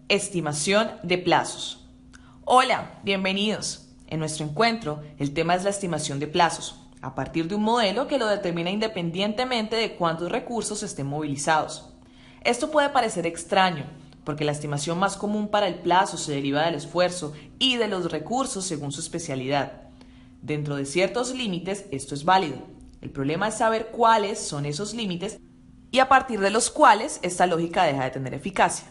Estimación de plazos. Hola, bienvenidos. En nuestro encuentro, el tema es la estimación de plazos, a partir de un modelo que lo determina independientemente de cuántos recursos estén movilizados. Esto puede parecer extraño, porque la estimación más común para el plazo se deriva del esfuerzo y de los recursos según su especialidad. Dentro de ciertos límites, esto es válido. El problema es saber cuáles son esos límites y a partir de los cuales esta lógica deja de tener eficacia.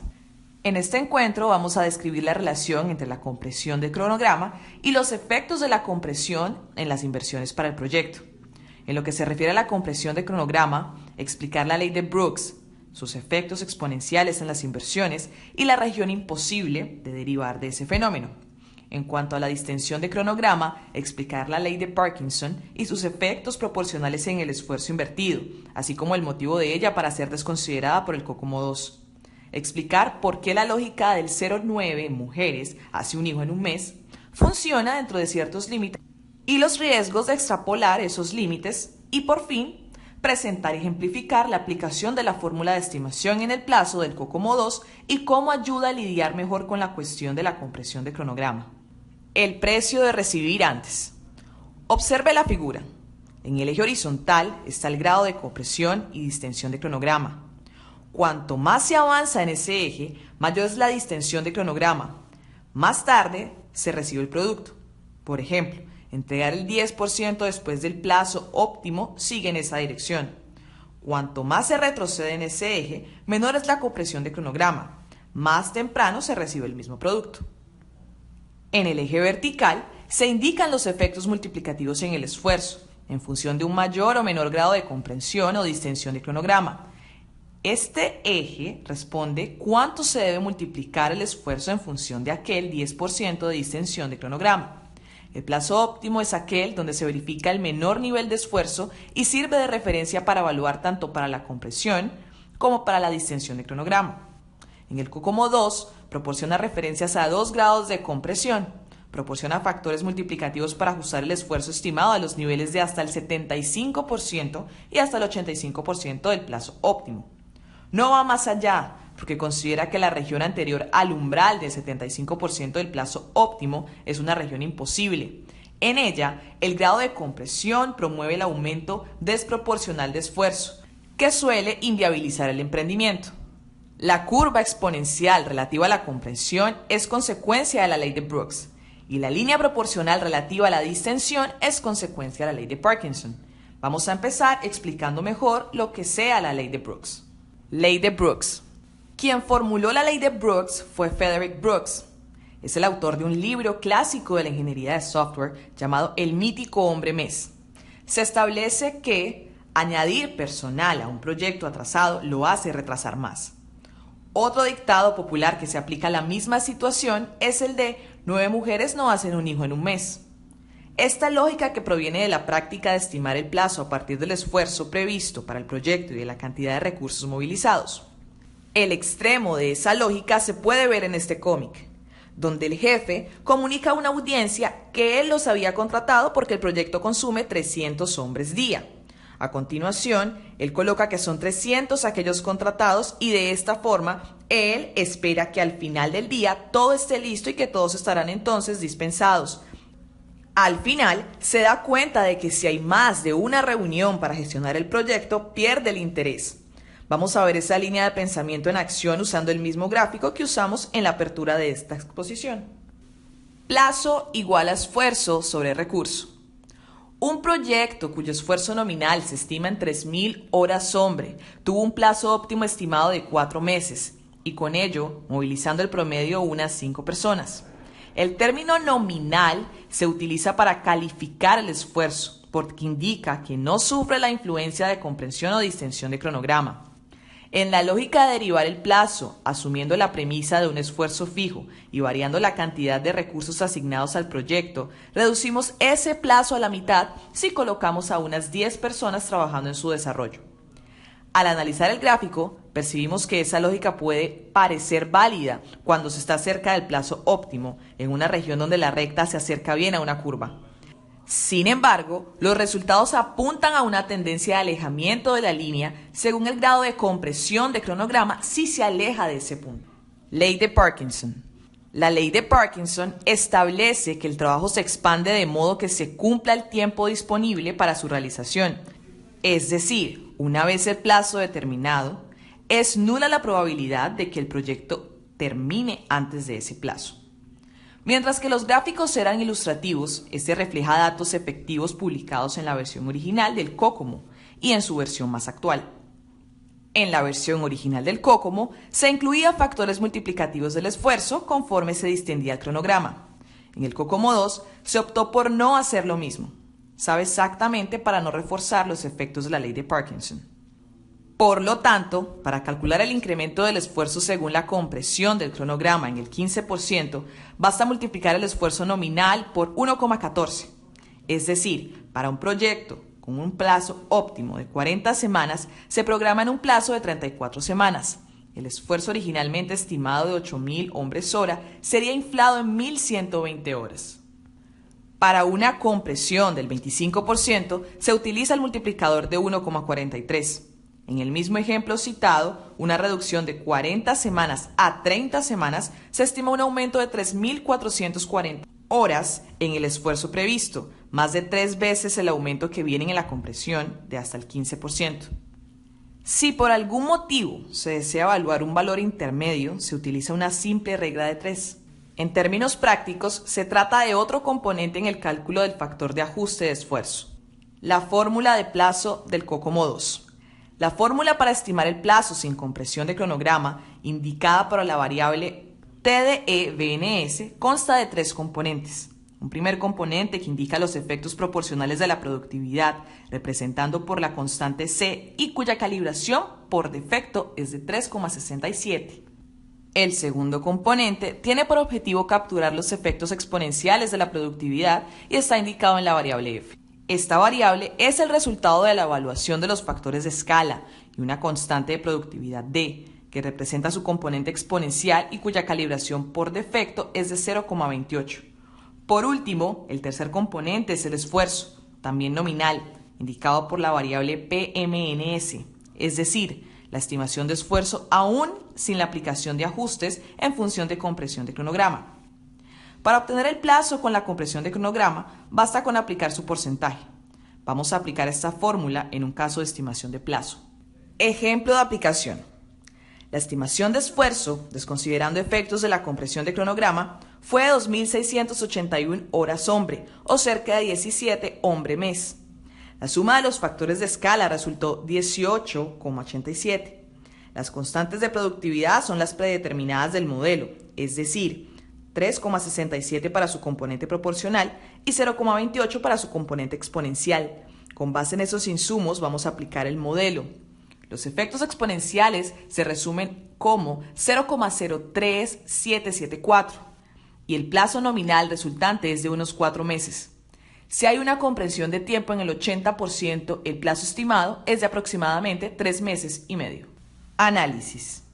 En este encuentro vamos a describir la relación entre la compresión del cronograma y los efectos de la compresión en las inversiones para el proyecto. En lo que se refiere a la compresión del cronograma, explicar la ley de Brooks, sus efectos exponenciales en las inversiones y la región imposible de derivar de ese fenómeno. En cuanto a la distensión de cronograma, explicar la ley de Parkinson y sus efectos proporcionales en el esfuerzo invertido, así como el motivo de ella para ser desconsiderada por el COCOMO 2. Explicar por qué la lógica del 0,9 mujeres hace un hijo en un mes funciona dentro de ciertos límites y los riesgos de extrapolar esos límites y, por fin, presentar y ejemplificar la aplicación de la fórmula de estimación en el plazo del COCOMO 2 y cómo ayuda a lidiar mejor con la cuestión de la compresión de cronograma. El precio de recibir antes. Observe la figura. En el eje horizontal está el grado de compresión y distensión de cronograma. Cuanto más se avanza en ese eje, mayor es la distensión de cronograma. Más tarde se recibe el producto. Por ejemplo, entregar el 10% después del plazo óptimo sigue en esa dirección. Cuanto más se retrocede en ese eje, menor es la compresión de cronograma. Más temprano se recibe el mismo producto. En el eje vertical se indican los efectos multiplicativos en el esfuerzo, en función de un mayor o menor grado de comprensión o distensión de cronograma. Este eje responde cuánto se debe multiplicar el esfuerzo en función de aquel 10% de distensión de cronograma. El plazo óptimo es aquel donde se verifica el menor nivel de esfuerzo y sirve de referencia para evaluar tanto para la compresión como para la distensión de cronograma. En el COCOMO 2 proporciona referencias a 2 grados de compresión. Proporciona factores multiplicativos para ajustar el esfuerzo estimado a los niveles de hasta el 75% y hasta el 85% del plazo óptimo. No va más allá, porque considera que la región anterior al umbral del 75% del plazo óptimo es una región imposible. En ella, el grado de compresión promueve el aumento desproporcional de esfuerzo, que suele inviabilizar el emprendimiento. La curva exponencial relativa a la compresión es consecuencia de la ley de Brooks, y la línea proporcional relativa a la distensión es consecuencia de la ley de Parkinson. Vamos a empezar explicando mejor lo que sea la ley de Brooks. Ley de Brooks. Quien formuló la ley de Brooks fue Frederick Brooks. Es el autor de un libro clásico de la ingeniería de software llamado El mítico hombre mes. Se establece que añadir personal a un proyecto atrasado lo hace retrasar más. Otro dictado popular que se aplica a la misma situación es el de 9 mujeres no hacen un hijo en un mes. Esta lógica, que proviene de la práctica de estimar el plazo a partir del esfuerzo previsto para el proyecto y de la cantidad de recursos movilizados. El extremo de esa lógica se puede ver en este cómic, donde el jefe comunica a una audiencia que él los había contratado porque el proyecto consume 300 hombres día. A continuación, él coloca que son 300 aquellos contratados y de esta forma, él espera que al final del día todo esté listo y que todos estarán entonces dispensados. Al final, se da cuenta de que si hay más de una reunión para gestionar el proyecto, pierde el interés. Vamos a ver esa línea de pensamiento en acción usando el mismo gráfico que usamos en la apertura de esta exposición. Plazo igual a esfuerzo sobre recurso. Un proyecto cuyo esfuerzo nominal se estima en 3.000 horas hombre tuvo un plazo óptimo estimado de 4 meses y con ello movilizando el promedio unas 5 personas. El término nominal se utiliza para calificar el esfuerzo, porque indica que no sufre la influencia de comprensión o distensión de cronograma. En la lógica de derivar el plazo, asumiendo la premisa de un esfuerzo fijo y variando la cantidad de recursos asignados al proyecto, reducimos ese plazo a la mitad si colocamos a unas 10 personas trabajando en su desarrollo. Al analizar el gráfico, percibimos que esa lógica puede parecer válida cuando se está cerca del plazo óptimo, en una región donde la recta se acerca bien a una curva. Sin embargo, los resultados apuntan a una tendencia de alejamiento de la línea según el grado de compresión de cronograma si se aleja de ese punto. Ley de Parkinson. La ley de Parkinson establece que el trabajo se expande de modo que se cumpla el tiempo disponible para su realización. Es decir, una vez el plazo determinado, es nula la probabilidad de que el proyecto termine antes de ese plazo. Mientras que los gráficos eran ilustrativos, este refleja datos efectivos publicados en la versión original del COCOMO y en su versión más actual. En la versión original del COCOMO se incluía factores multiplicativos del esfuerzo conforme se distendía el cronograma. En el COCOMO 2 se optó por no hacer lo mismo. Sabe exactamente para no reforzar los efectos de la ley de Parkinson. Por lo tanto, para calcular el incremento del esfuerzo según la compresión del cronograma en el 15%, basta multiplicar el esfuerzo nominal por 1,14. Es decir, para un proyecto con un plazo óptimo de 40 semanas, se programa en un plazo de 34 semanas. El esfuerzo originalmente estimado de 8.000 hombres-hora sería inflado en 1.120 horas. Para una compresión del 25%, se utiliza el multiplicador de 1,43. En el mismo ejemplo citado, una reducción de 40 semanas a 30 semanas se estima un aumento de 3.440 horas en el esfuerzo previsto, más de 3 veces el aumento que viene en la compresión de hasta el 15%. Si por algún motivo se desea evaluar un valor intermedio, se utiliza una simple regla de 3. En términos prácticos, se trata de otro componente en el cálculo del factor de ajuste de esfuerzo, la fórmula de plazo del COCOMO 2. La fórmula para estimar el plazo sin compresión de cronograma, indicada por la variable TDE-BNS, consta de 3 componentes. Un primer componente que indica los efectos proporcionales de la productividad, representando por la constante C y cuya calibración por defecto es de 3,67. El segundo componente tiene por objetivo capturar los efectos exponenciales de la productividad y está indicado en la variable F. Esta variable es el resultado de la evaluación de los factores de escala y una constante de productividad D, que representa su componente exponencial y cuya calibración por defecto es de 0,28. Por último, el tercer componente es el esfuerzo, también nominal, indicado por la variable PMNS, es decir, la estimación de esfuerzo aún sin la aplicación de ajustes en función de compresión de cronograma. Para obtener el plazo con la compresión de cronograma, basta con aplicar su porcentaje. Vamos a aplicar esta fórmula en un caso de estimación de plazo. Ejemplo de aplicación. La estimación de esfuerzo, desconsiderando efectos de la compresión de cronograma, fue de 2.681 horas hombre, o cerca de 17 hombre-mes. La suma de los factores de escala resultó 18,87. Las constantes de productividad son las predeterminadas del modelo, es decir, 3,67 para su componente proporcional y 0,28 para su componente exponencial. Con base en esos insumos vamos a aplicar el modelo. Los efectos exponenciales se resumen como 0,03774 y el plazo nominal resultante es de unos 4 meses. Si hay una comprensión de tiempo en el 80%, el plazo estimado es de aproximadamente 3 meses y medio. Análisis.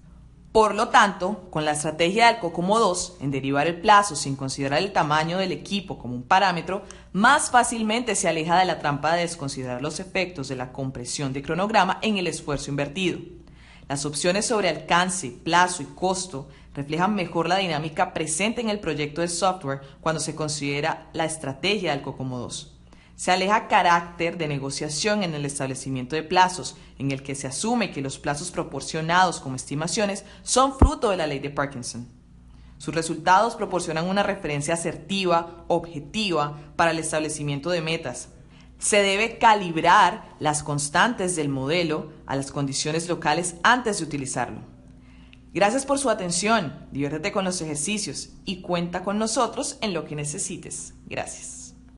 Por lo tanto, con la estrategia del COCOMO 2, en derivar el plazo sin considerar el tamaño del equipo como un parámetro, más fácilmente se aleja de la trampa de desconsiderar los efectos de la compresión de cronograma en el esfuerzo invertido. Las opciones sobre alcance, plazo y costo reflejan mejor la dinámica presente en el proyecto de software cuando se considera la estrategia del COCOMO 2. Se aleja carácter de negociación en el establecimiento de plazos, en el que se asume que los plazos proporcionados como estimaciones son fruto de la ley de Parkinson. Sus resultados proporcionan una referencia asertiva, objetiva, para el establecimiento de metas. Se debe calibrar las constantes del modelo a las condiciones locales antes de utilizarlo. Gracias por su atención, diviértete con los ejercicios y cuenta con nosotros en lo que necesites. Gracias.